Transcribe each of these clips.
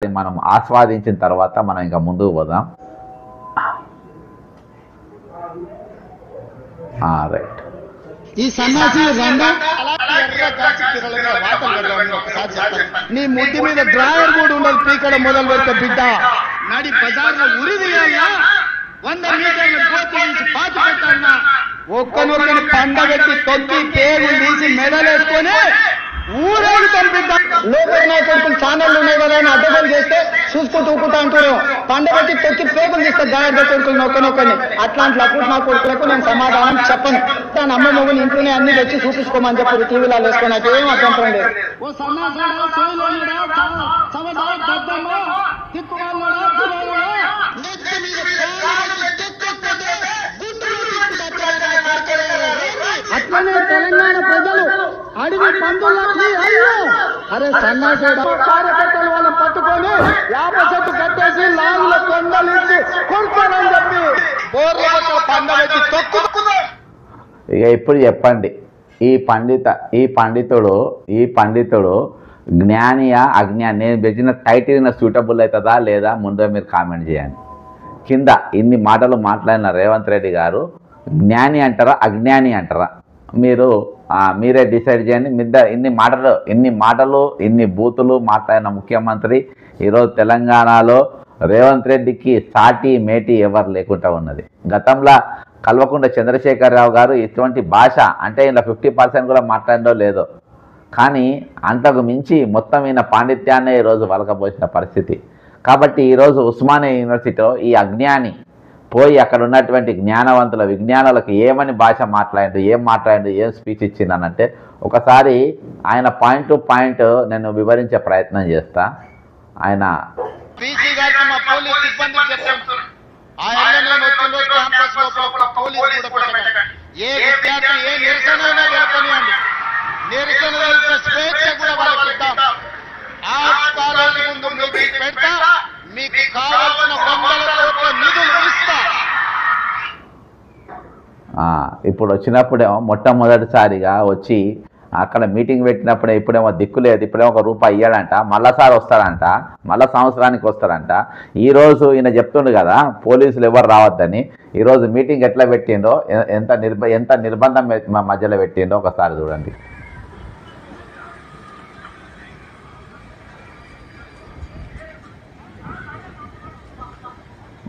మనం ఆస్వాదించిన తర్వాత మనం ఇంకా ముందుకు పోదాం. రైట్. ఈ సన్నాసి నీ ముద్దు మీద డ్రాయర్ కూడా ఉండదు. పీకడ మొదలు పెడితే బిడ్డ నడి బజార్లో ఉరి తీయాలా, 100 మీటర్ల గోతి తీసి పాతి పెట్టాలన్నా ఒక్కనొక్కని పండబెట్టి తొక్కి పేరు తీసి మెడలేసుకొని ఊరేగుతాం బిడ్డ. లోపల నా కొడుకులు ఛానళ్ళు ఉన్నాయి కదా అని అడ్డగోలు చేస్తే చూసుకుంటూ ఊకుంటా అంటారు. పండబెట్టి తొక్కి పేగులు తీస్తే గాయర్ద కొడుకులు నొక్కనొక్కని. అట్లాంటి లప్పుడు నా కొడుకులకు నేను సమాధానం చెప్పను. దాని అమ్మ మొగులు ఇంట్లోనే అన్ని వచ్చి చూపించుకోమని చెప్పారు. టీవీలో వేసుకొని నాకు ఏం అభ్యంతరం లేదు. అట్లనే తెలంగాణ ప్రజలు అడిగి పందులకి అయ్యో అరే సన్నాసేడు కార్యకర్తలు వాళ్ళని పట్టుకొని యాప చెట్టు కట్టేసి లాగుల కొండలు ఇచ్చి కొడతానని చెప్పి బోర్ల పండబెట్టి తొక్కుతున్నా. ఇక ఇప్పుడు చెప్పండి, ఈ పండితుడు జ్ఞానియా అజ్ఞాని? నేను పెట్టిన టైటిల్ సూటబుల్ అవుతుందా లేదా ముందుగా మీరు కామెంట్ చేయండి. కింద ఇన్ని మాటలు మాట్లాడిన రేవంత్ రెడ్డి గారు జ్ఞాని అంటారా అజ్ఞాని అంటారా? మీరే డిసైడ్ చేయండి. ఇన్ని మాటలు ఇన్ని బూతులు మాట్లాడిన ముఖ్యమంత్రి ఈరోజు తెలంగాణలో రేవంత్ రెడ్డికి సాటి మేటి ఎవరు లేకుండా ఉన్నది. గతంలో కల్వకుంట్ల చంద్రశేఖరరావు గారు ఇటువంటి భాష అంటే ఇలా 50% కూడా మాట్లాడడం లేదో, కానీ అంతకు మించి మొత్తం ఈయన పాండిత్యాన్ని ఈరోజు వలకబోసిన పరిస్థితి. కాబట్టి ఈరోజు ఉస్మానియా యూనివర్సిటీలో ఈ అజ్ఞాని పోయి అక్కడ ఉన్నటువంటి జ్ఞానవంతుల విజ్ఞానులకు ఏమని భాష మాట్లాడిండు, ఏం స్పీచ్ ఇచ్చిందనంటే ఒకసారి ఆయన పాయింట్ టు పాయింట్ నేను వివరించే ప్రయత్నం చేస్తా. ఆయన మీకు కావాల్సిన 100 కోట్ల నిధులు ఇస్తా. ఇప్పుడు వచ్చినప్పుడేమో మొట్టమొదటిసారిగా వచ్చి అక్కడ మీటింగ్ పెట్టినప్పుడే ఇప్పుడేమో దిక్కు లేదు, ఇప్పుడేమో ₹1 ఇయ్యాడంట, మళ్ళాసారి వస్తాడంట, మళ్ళా సంవత్సరానికి వస్తాడంట. ఈరోజు ఈయన చెప్తుండు కదా పోలీసులు ఎవరు రావద్దని. ఈరోజు మీటింగ్ ఎట్లా పెట్టిండో, ఎంత నిర్బంధం మధ్యలో పెట్టిండో ఒకసారి చూడండి.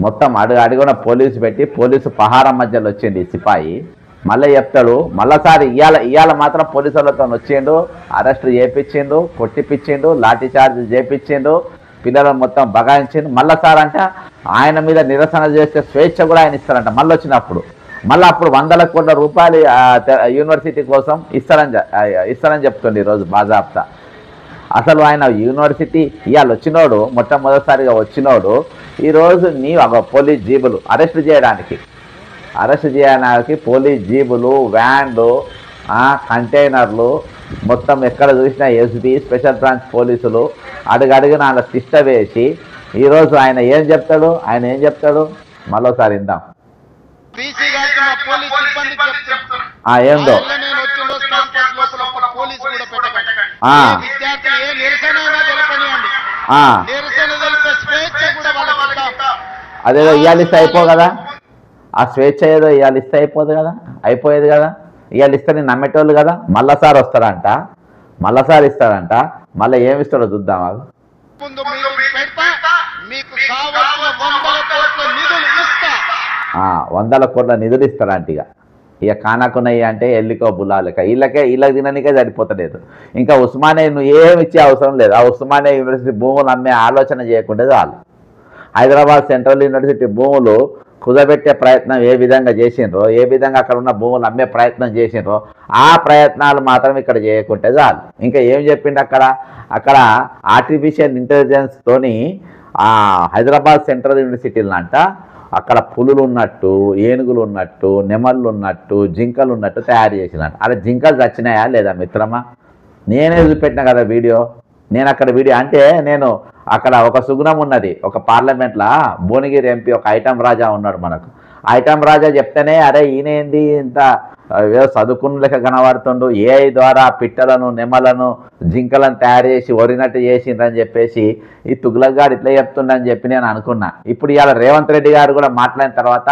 మొత్తం అడుగున పోలీసు పెట్టి పోలీసు పహారం మధ్యలో వచ్చిండు ఈ సిపాయి. మళ్ళీ చెప్తాడు మళ్ళీసారి ఇవాళ మాత్రం పోలీసు వాళ్ళతో వచ్చిండు, అరెస్ట్ చేయించిండు, కొట్టిపించిండు, లాఠీ చార్జ్ చేయించిండు, పిల్లలను మొత్తం బగాయించిండు. మళ్ళీసారి అంటే ఆయన మీద నిరసన చేస్తే స్వేచ్ఛ కూడా ఆయన ఇస్తారంట. మళ్ళీ వచ్చినప్పుడు అప్పుడు 100 కోట్ల రూపాయలు యూనివర్సిటీ కోసం ఇస్తారని చెప్తుండే ఈరోజు బాజాబ్తా. అసలు ఆయన యూనివర్సిటీ ఇవాళ వచ్చినోడు, మొట్టమొదటిసారిగా వచ్చినోడు ఈరోజు పోలీస్ జీబులు అరెస్ట్ చేయడానికి పోలీస్ జీబులు, వ్యాన్లు, కంటైనర్లు మొత్తం ఎక్కడ చూసినా ఎస్బీ స్పెషల్ బ్రాంచ్ పోలీసులు అడుగడుగున ఆయన తిష్ట వేసి ఈరోజు ఆయన ఏం చెప్తాడు మరోసారి ఇందాం. ఏందో అదేదో ఇవాళ ఇస్తే అయిపో కదా, ఆ స్వేచ్ఛ ఏదో ఇవాళ ఇస్తే అయిపోయేది కదా. ఇవాళ ఇస్తే నేను నమ్మేటోళ్ళు కదా. మళ్ళాసారి వస్తారంట, మళ్ళాసారి ఇస్తారంట. మళ్ళీ ఏమి ఇస్తాడో చూద్దాం. 100 కోట్ల నిధులు ఇస్తారంట. ఇక కానకున్నాయి అంటే ఎల్లికో బులాలిక వీళ్ళకి తిననికే సరిపోతలేదు. ఇంకా ఉస్మానియా నువ్వు ఏమి ఇచ్చే అవసరం లేదు. ఆ ఉస్మానియా యూనివర్సిటీ భూములు అమ్మే ఆలోచన చేయకుంటే చాలు. హైదరాబాద్ సెంట్రల్ యూనివర్సిటీ భూములు కుదబెట్టే ప్రయత్నం ఏ విధంగా చేసిండ్రో, ఏ విధంగా అక్కడ ఉన్న భూములు అమ్మే ప్రయత్నం చేసిండ్రో ఆ ప్రయత్నాలు మాత్రం ఇక్కడ చేయకుంటే చాలు. ఇంకా ఏం చెప్పిండు అక్కడ ఆర్టిఫిషియల్ ఇంటెలిజెన్స్ తోని హైదరాబాద్ సెంట్రల్ యూనివర్సిటీలంట అక్కడ పులులు ఉన్నట్టు, ఏనుగులు ఉన్నట్టు, నెమళ్ళు ఉన్నట్టు, జింకలు ఉన్నట్టు తయారు చేసినట్టు. అలా జింకలు చచ్చినాయా లేదా మిత్రమా? నేనే చూపెట్టిన కదా వీడియో. నేను అక్కడ ఒక సుగుణం ఉన్నది. ఒక పార్లమెంట్లో భువనగిరి ఎంపీ ఒక ఐటమ్ రాజా ఉన్నాడు మనకు. ఐటమ్ రాజా చెప్తేనే అరే ఈయనేంది ఇంత ఏదో చదువుకున్న లెక్క కనబడుతుండు, ఏఐ ద్వారా పిట్టలను నెమలను జింకలను తయారు చేసి ఒరినట్టు చేసిండ్రని చెప్పేసి ఈ తుగ్లక్ గారు ఇట్లా చెప్తుండని చెప్పి నేను అనుకున్నా. ఇప్పుడు ఇవాళ రేవంత్ రెడ్డి గారు కూడా మాట్లాడిన తర్వాత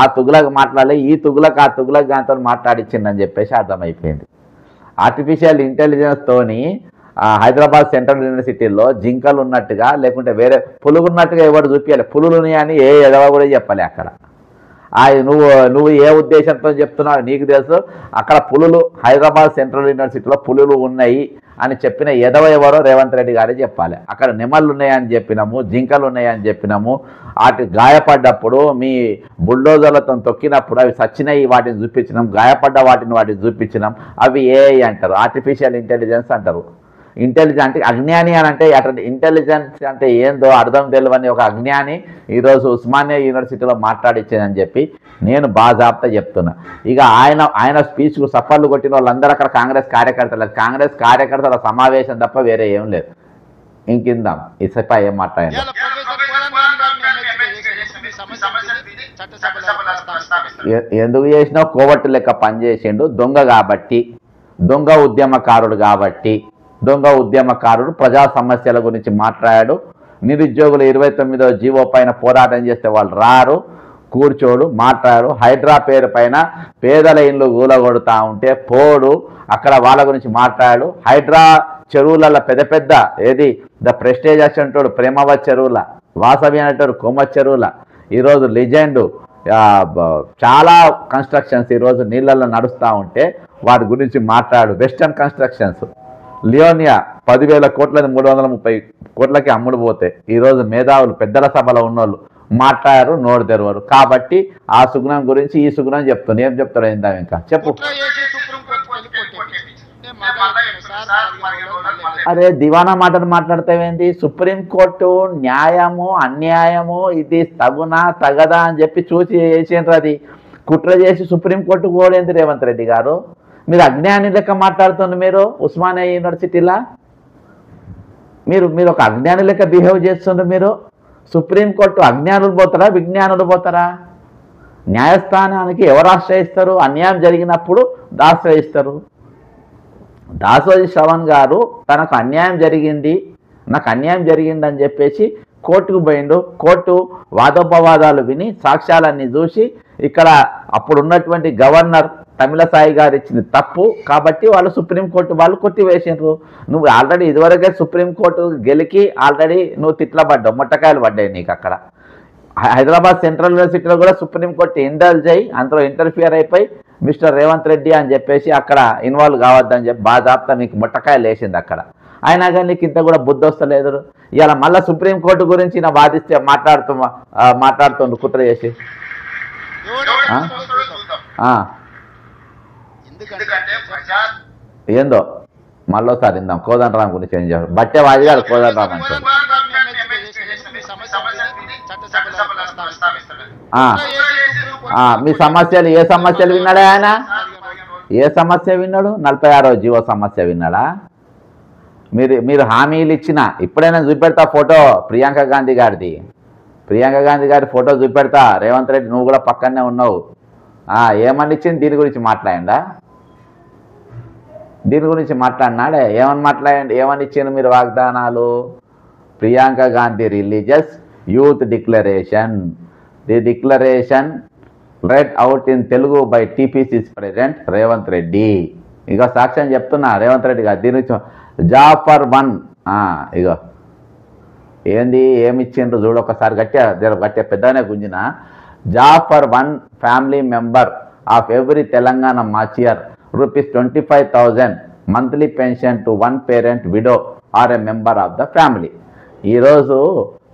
ఆ తుగ్లక్ మాట్లాడలే, ఈ తుగ్లక్ ఆ తుగ్లక్ గారితో మాట్లాడిచ్చిందని చెప్పేసి అర్థమైపోయింది. ఆర్టిఫిషియల్ ఇంటెలిజెన్స్ తోని హైదరాబాద్ సెంట్రల్ యూనివర్సిటీలో జింకలు ఉన్నట్టుగా లేకుంటే వేరే పులుగు ఉన్నట్టుగా ఎవరు చూపించాలి, పులులు ఉన్నాయని ఏ ఎదవ కూడా చెప్పాలి అక్కడ. నువ్వు ఏ ఉద్దేశంతో చెప్తున్నావు నీకు తెలుసు. అక్కడ పులులు హైదరాబాద్ సెంట్రల్ యూనివర్సిటీలో పులులు ఉన్నాయి అని చెప్పిన ఎదవ ఎవరో రేవంత్ రెడ్డి గారే చెప్పాలి. అక్కడ నెమళ్ళు ఉన్నాయని చెప్పినాము, జింకలు ఉన్నాయని చెప్పినాము, వాటి గాయపడ్డప్పుడు మీ బుల్డోజర్లతో తొక్కినప్పుడు అవి సచ్చినాయి వాటిని చూపించినాం, గాయపడ్డ వాటిని చూపించినాం. అవి ఏఐ అంటారు, ఆర్టిఫిషియల్ ఇంటెలిజెన్స్ అంటారు. ఇంటెలిజెన్స్ అంటే అజ్ఞాని అని అంటే అటువంటి ఇంటెలిజెన్స్ అంటే ఏందో అర్థం తెలియని ఒక అజ్ఞాని ఈరోజు ఉస్మానియా యూనివర్సిటీలో మాట్లాడిచ్చేదని చెప్పి నేను బాజాబ్తా చెప్తున్నా. ఇక ఆయన స్పీచ్కు సఫర్లు కొట్టిన వాళ్ళందరూ అక్కడ కాంగ్రెస్ కార్యకర్తల సమావేశం తప్ప వేరే ఏం లేదు. ఇంకిందాం ఇసపై ఏం మాట్లాడారు. ఎందుకు చేసినావు? కోవట్టు లెక్క పనిచేసిండు, దొంగ కాబట్టి, దొంగ ఉద్యమకారుడు ప్రజా సమస్యల గురించి మాట్లాడాడు. నిరుద్యోగులు 29వ జీవో పైన పోరాటం చేస్తే వాళ్ళు రారు, కూర్చోడు, మాట్లాడు. హైడ్రా పేరు పైన పేదల ఇళ్ళు కూలగొడుతూ ఉంటే పోడు, అక్కడ వాళ్ళ గురించి మాట్లాడు. హైడ్రా చెరువులలో పెద్ద ఏది ద ప్రెస్టేజెస్ అంటాడు ప్రేమవత్ చెరువుల, వాసవి అంటాడు కొమ్మత్ చెరువుల. ఈరోజు లెజెండ్ చాలా కన్స్ట్రక్షన్స్ ఈరోజు నీళ్ళల్లో నడుస్తూ ఉంటే వాటి గురించి మాట్లాడు. వెస్టర్న్ కన్స్ట్రక్షన్స్ లియోనియా 10,000 కోట్లది 330 కోట్లకి అమ్ముడు పోతే ఈరోజు మేధావులు పెద్దల సభలో ఉన్నోళ్ళు మాట్లాడారు, నోరు తెరవరు. కాబట్టి ఆ సుగుణం గురించి ఈ సుగుణం చెప్తాను. ఏం చెప్తాడు ఏందా ఇంకా చెప్పు. అరే దివానా మాటలు మాట్లాడతావేంది? సుప్రీంకోర్టు న్యాయము అన్యాయము ఇది తగునా తగదా అని చెప్పి చూసి చేసిండ్రు. అది కుట్ర చేసి సుప్రీంకోర్టుకు పోలేంది రేవంత్ రెడ్డి గారు. మీరు అజ్ఞాని లెక్క మాట్లాడుతున్నారు. మీరు ఉస్మానియా యూనివర్సిటీలా మీరు ఒక అజ్ఞాని లెక్క బిహేవ్ చేస్తున్నారు. మీరు సుప్రీంకోర్టు అజ్ఞానులు పోతారా విజ్ఞానులు పోతారా? న్యాయస్థానానికి ఎవరు ఆశ్రయిస్తారు? అన్యాయం జరిగినప్పుడు ఆశ్రయిస్తారు. దాసోజి శ్రవణ్ గారు తనకు అన్యాయం జరిగింది, నాకు అన్యాయం జరిగిందని చెప్పేసి కోర్టుకు పోయిండు. కోర్టు వాదోపవాదాలు విని సాక్ష్యాలన్నీ చూసి ఇక్కడ అప్పుడున్నటువంటి గవర్నర్ తమిళసాయి గారు ఇచ్చింది తప్పు కాబట్టి వాళ్ళు సుప్రీంకోర్టు వాళ్ళు కొట్టివేసిండ్రు. నువ్వు ఆల్రెడీ ఇదివరకే సుప్రీంకోర్టు గెలికి ఆల్రెడీ నువ్వు తిట్లబడ్డావు, మొట్టకాయలు పడ్డాయి నీకు. అక్కడ హైదరాబాద్ సెంట్రల్ యూనివర్సిటీలో కూడా సుప్రీంకోర్టు ఇండల్జ్ అయ్యి అందులో ఇంటర్ఫియర్ అయిపోయి మిస్టర్ రేవంత్ రెడ్డి అని చెప్పేసి అక్కడ ఇన్వాల్వ్ కావద్దని చెప్పి బాజాబ్తా నీకు మొట్టకాయలు వేసింది అక్కడ. అయినా కానీ నీకు ఇంత కూడా బుద్ధి వస్తలేదు. ఇలా మళ్ళీ సుప్రీంకోర్టు గురించి నా వాదిస్తే మాట్లాడుతుండు కుట్ర చేసి. ఏందో మళ్ళీసారి ఇందాం కోదండరాం గురించి ఏం చెప్పారు. బట్టే వాదిగాడు కోదండరాం అంటే మీ సమస్యలు ఏ సమస్యలు విన్నాడా ఆయన? ఏ సమస్య విన్నాడు? 46వ జీవో సమస్య విన్నాడా? మీరు హామీలు ఇచ్చిన ఇప్పుడైనా చూపెడతా ఫోటో ప్రియాంక గాంధీ గారిది. ప్రియాంక గాంధీ గారి ఫోటో చూపెడతా. రేవంత్ రెడ్డి నువ్వు కూడా పక్కనే ఉన్నావు. ఏమని ఇచ్చింది? దీని గురించి మాట్లాడండా? దీని గురించి మాట్లాడినాడే? ఏమని ఇచ్చిండు మీరు వాగ్దానాలు? Priyanka Gandhi religious youth declaration, the declaration red out in Telugu by TPCC president Revanth Reddy. ఇక సాక్ష్యం చెప్తున్నా రేవంత్ రెడ్డి గారు దీని గురించి. జాఫర్ 1 ఇగో ఏంది ఏమిచ్చిండ్రు చూడు ఒకసారి. గట్టిగా పెద్దగానే గుంజిన. Job for 1 family member of every Telangana martyr ₹25,000 monthly pension to 1 parent widow or a member of the family. ఈరోజు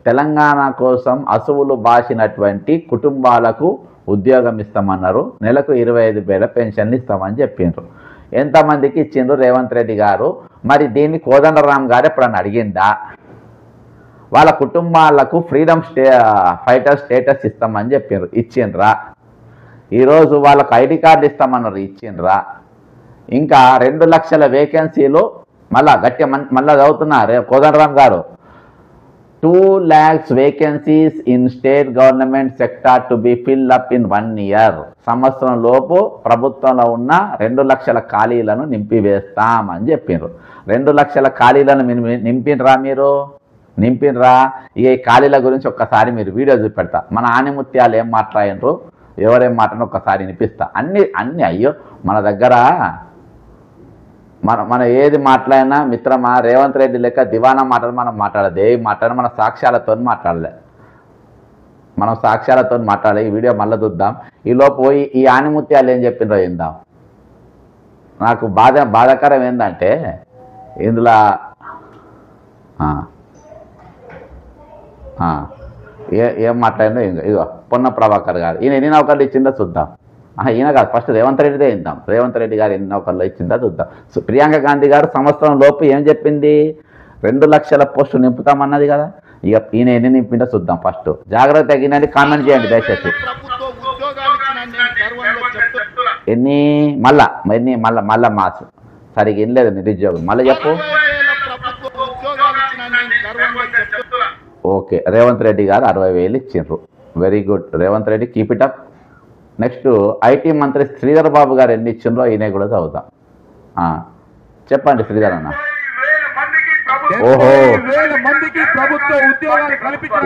తెలంగాణ కోసం అసువులు బాసినటువంటి కుటుంబాలకు ఉద్యోగం ఇస్తామన్నారు. నెలకు 25,000 పెన్షన్లు ఇస్తామని చెప్పిండ్రు. ఎంతమందికి ఇచ్చిండ్రు రేవంత్ రెడ్డి గారు? మరి దీన్ని కోదండరాం గారు ఎప్పుడన్నా అడిగిందా? వాళ్ళ కుటుంబాలకు ఫ్రీడమ్ ఫైటర్ స్టేటస్ ఇస్తామని చెప్పిండ్రు, ఇచ్చిండ్రా? ఈరోజు వాళ్ళకు ఐడి కార్డు ఇస్తామన్నారు, ఇచ్చిండ్రా? ఇంకా 2 లక్షల వేకెన్సీలు మళ్ళా చదువుతున్నా కోదండరాం గారు. 2 lakhs vacancies in state government sector to be filled up in 1 year. సంవత్సరం లోపు ప్రభుత్వంలో ఉన్న 2 లక్షల ఖాళీలను నింపివేస్తామని చెప్పిండ్రు. 2 లక్షల ఖాళీలను నింపినరా మీరు? నింపినరా? ఈ ఖాళీల గురించి ఒక్కసారి మీరు వీడియో చూపెడతా. మన ఆనిముత్యాలు ఏం మాట్లాడినరు, ఎవరేం మాట్లాడిన ఒక్కసారి వినిపిస్తా. అన్ని అయ్యో మన దగ్గర మన ఏది మాట్లాడినా మిత్రమా రేవంత్ రెడ్డి లెక్క దివానా మాటలు మనం మాట్లాడదు. ఏవి మాట్లాడినా మన సాక్ష్యాలతో మాట్లాడలే. మనం సాక్ష్యాలతో మాట్లాడాలి. ఈ వీడియో మళ్ళీ చూద్దాం. ఈలోపు ఈ ఆనిముత్యాలు ఏం చెప్పిండ్రో ఏందాం. నాకు బాధాకరం ఏంటంటే ఇందులో ఏం మాట్లాడిందో ఇగో పొన్న ప్రభాకర్ గారు ఈయన ఎన్ని నౌకర్లు ఇచ్చిందో చూద్దాం. ఈయన కాదు, ఫస్ట్ రేవంత్ రెడ్డిదే ఇద్దాం. రేవంత్ రెడ్డి గారు ఎన్ని నౌకర్లు ఇచ్చిందో చూద్దాం. సో ప్రియాంక గాంధీ గారు సంవత్సరం లోపు ఏం చెప్పింది? 2 లక్షల పోస్టులు నింపుతామన్నది కదా. ఇక ఈయన ఎన్ని నింపిందో చూద్దాం. ఫస్ట్ జాగ్రత్త తగినది కామెంట్ చేయండి దయచేసి. ఎన్ని మళ్ళా మాస్ సరిగ్గా ఏం లేదు నిరుద్యోగం. మళ్ళీ చెప్పు. ఓకే, రేవంత్ రెడ్డి గారు 60,000 ఇచ్చిండ్రు. Very good Revanth Reddy, keep it up. Next IT మంత్రి శ్రీధర్ బాబు గారు ఎన్ని ఇచ్చిండ్రో ఈయన కూడా చదువుతాం. చెప్పండి శ్రీధర్ అన్న. ఓహో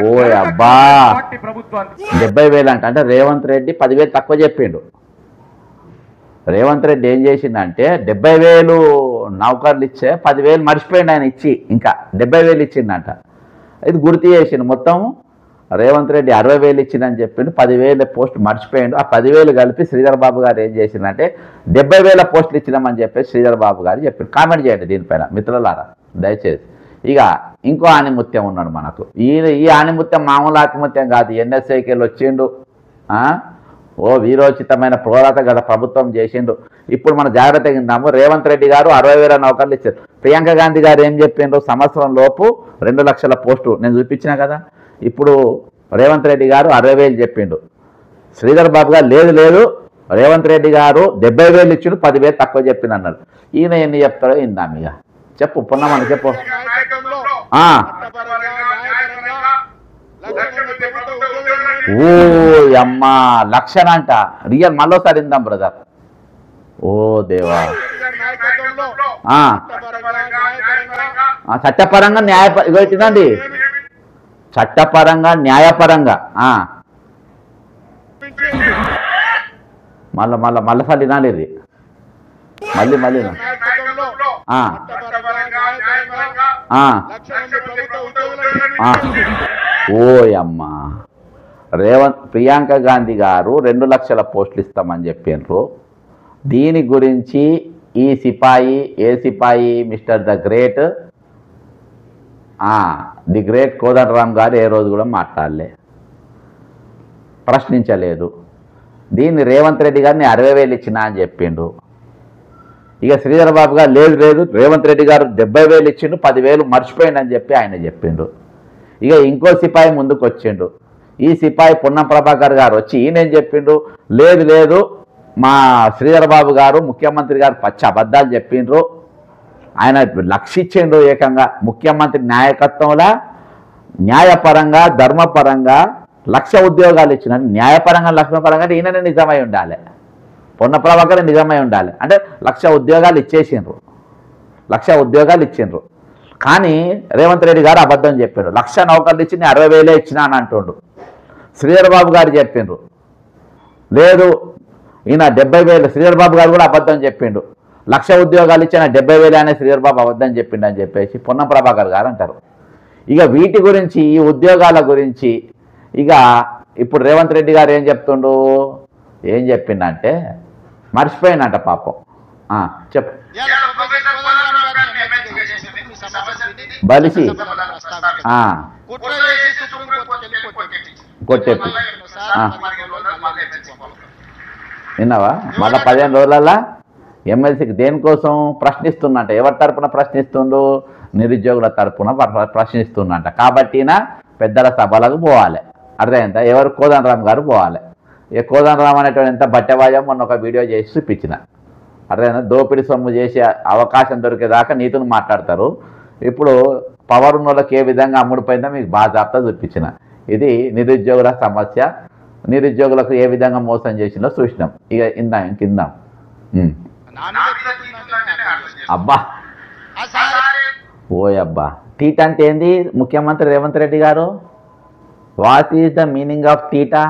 ఓ అబ్బా 70,000 అంటే రేవంత్ రెడ్డి 10,000 తక్కువ చెప్పిండు. రేవంత్ రెడ్డి ఏం చేసిండంటే 70,000 నౌకర్లు ఇచ్చే 10,000 మర్చిపోయిండు ఆయన ఇచ్చి, ఇంకా 70,000 ఇచ్చిండంట. ఇది గుర్తు చేసిండు. మొత్తం రేవంత్ రెడ్డి 60,000 ఇచ్చిందని చెప్పిండు, 10,000 పోస్ట్ మర్చిపోయిండు. ఆ 10,000 కలిపి శ్రీధర్ బాబు గారు ఏం చేసిందంటే 70,000 పోస్టులు ఇచ్చినామని చెప్పేసి శ్రీధర్ బాబు గారు చెప్పిండు. కామెంట్ చేయండి దీనిపైన మిత్రులారా దయచేసి. ఇక ఇంకో ఆనిముత్యం ఉన్నాడు మనకు. ఈ ఆనిముత్యం మామూలు ఆత్మహత్యం కాదు. ఎన్ఎస్ఐకి వెళ్ళి వచ్చిండు. ఓ వీరోచితమైన పోరాట గత ప్రభుత్వం చేసిండు. ఇప్పుడు మనం జాగ్రత్త కిందాము. రేవంత్ రెడ్డి గారు 60,000 నౌకర్లు ఇచ్చారు. ప్రియాంక గాంధీ గారు ఏం చెప్పిండ్రు? సంవత్సరం లోపు 2 లక్షల పోస్టు నేను చూపించిన కదా. ఇప్పుడు రేవంత్ రెడ్డి గారు 60,000 చెప్పిండు. శ్రీధర్ బాబు గారు లేదు రేవంత్ రెడ్డి గారు 70,000 ఇచ్చిండు, 10,000 తక్కువ చెప్పిండు అన్నాడు. ఈయన ఎన్ని చెప్తాడో ఇందాం. ఇక చెప్పు పొన్నమని చెప్పు. ఓ అమ్మా లక్షనంట రియల్. మళ్ళోసారి ఇందాం బ్రదర్. ఓ దేవా. చట్టపరంగా తినండి. చట్టపరంగా న్యాయపరంగా మళ్ళీ వినాలి ఇది. మళ్ళీ ఓయమ్మా ప్రియాంక గాంధీ గారు 2 లక్షల పోస్టులు ఇస్తామని చెప్పిండ్రు. దీని గురించి ఈ సిపాయి మిస్టర్ ది గ్రేట్ కోదండరామ్ గారు ఏ రోజు కూడా మాట్లాడలే, ప్రశ్నించలేదు. దీన్ని రేవంత్ రెడ్డి గారిని 60,000 ఇచ్చినా అని చెప్పిండు. ఇక శ్రీధర్ బాబు గారు లేదు రేవంత్ రెడ్డి గారు 70,000 ఇచ్చిండు, 10,000 మర్చిపోయిండని చెప్పి ఆయన చెప్పిండు. ఇక ఇంకో సిపాయి ముందుకు వచ్చిండు. ఈ సిపాయి పొన్నం ప్రభాకర్ గారు వచ్చి ఈయనేం చెప్పిండు? లేదు మా శ్రీధర్ బాబు గారు ముఖ్యమంత్రి గారు పచ్చి అబద్ధాలు చెప్పిండ్రు, ఆయన లక్షించిండు. ఏకంగా ముఖ్యమంత్రి నాయకత్వంలో న్యాయపరంగా ధర్మపరంగా 1,00,000 ఉద్యోగాలు ఇచ్చినాడు. న్యాయపరంగా 1,00,000 అంటే ఈయననే నిజమై ఉండాలి, పొన్న ప్రభాకర్ నిజమై ఉండాలి. అంటే 1,00,000 ఉద్యోగాలు ఇచ్చేసిండ్రు, 1,00,000 ఉద్యోగాలు ఇచ్చిండ్రు. కానీ రేవంత్ రెడ్డి గారు అబద్ధం చెప్పాడు. 1,00,000 నౌకర్లు ఇచ్చి 60,000 ఇచ్చినా అని అంటుండు. శ్రీధర్ బాబు గారు చెప్పిండ్రు లేదు ఈయన 70,000. శ్రీధర్ బాబు గారు కూడా అబద్ధం చెప్పిండు. 1,00,000 ఉద్యోగాలు ఇచ్చిన 70,000 అనే శ్రీధర్ బాబు అబద్ధం చెప్పిండు అని చెప్పేసి పొన్నం ప్రభాకర్ గారు అంటారు. ఇక వీటి గురించి ఈ ఉద్యోగాల గురించి ఇక ఇప్పుడు రేవంత్ రెడ్డి గారు ఏం చెప్పిండంటే మర్చిపోయిందంట పాపం. చెప్పు బలిసి కొట్టేపి విన్నావా? మళ్ళీ 15 రోజులల్లా ఎమ్మెల్సీకి దేనికోసం ప్రశ్నిస్తున్నట్ట. ఎవరి తరపున ప్రశ్నిస్తుండు? నిరుద్యోగుల తరపున ప్రశ్నిస్తున్నట్ట. కాబట్టి పెద్దల సభలకు పోవాలి. అర్థమైందా? ఎవరు? కోదండరామ్ గారు పోవాలి. కోదండరామ్ అనేటువంటి ఎంత బట్టవాజం మొన్న ఒక వీడియో చేసి చూపించిన. అర్థమైందా? దోపిడీ సొమ్ము చేసే అవకాశం దొరికేదాకా నీతులు మాట్లాడతారు. ఇప్పుడు పవర్ ఉన్న వాళ్ళకి ఏ విధంగా అమ్ముడుపోయిందో మీకు బాజాప్తా చూపించిన. ఇది నిరుద్యోగుల సమస్య, నిరుద్యోగులకు ఏ విధంగా మోసం చేసిందో చూసినాం. ఇక ఇంకిందాం. అబ్బా ఓయబ్బా, టీటా అంటే ఏంది? ముఖ్యమంత్రి Revanth Reddy garu, what is the meaning of టీటా?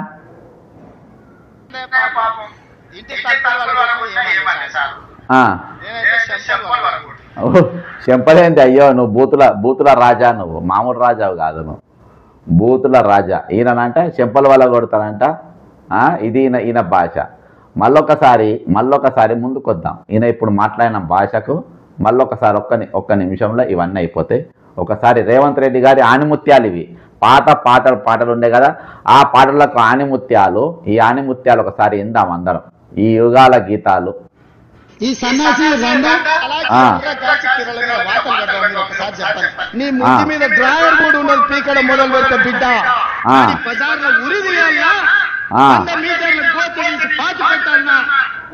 చెంపలేంది అయ్యో, నువ్వు బూతుల రాజా, నువ్వు మామూలు రాజావు కాదు, నువ్వు బూతుల రాజా. ఈయనంట చెంపల వల్ల కొడతాడంట. ఇది ఈయన భాష. మళ్ళొకసారి ముందుకొద్దాం. ఈయన ఇప్పుడు మాట్లాడిన భాషకు మళ్ళొకసారి ఒక్క నిమిషంలో ఇవన్నీ అయిపోతాయి. ఒకసారి రేవంత్ రెడ్డి గారి ఆణిముత్యాలు ఇవి. పాటలు ఉండే కదా, ఆ పాటలకు ఆణిముత్యాలు. ఈ ఆణిముత్యాలు ఒకసారి ఇందాం అందరం. ఈ యుగాల గీతాలు. ఈ సన్నాసి నీ ముద్దు మీద డ్రాయర్ కూడా ఉన్నది పీకడం మొదలు పెడితే బిడ్డ బజార్లో ఉరి తీయాలా, 100 మీటర్ల గోతి తీసి పాతి పెట్టాలన్నా,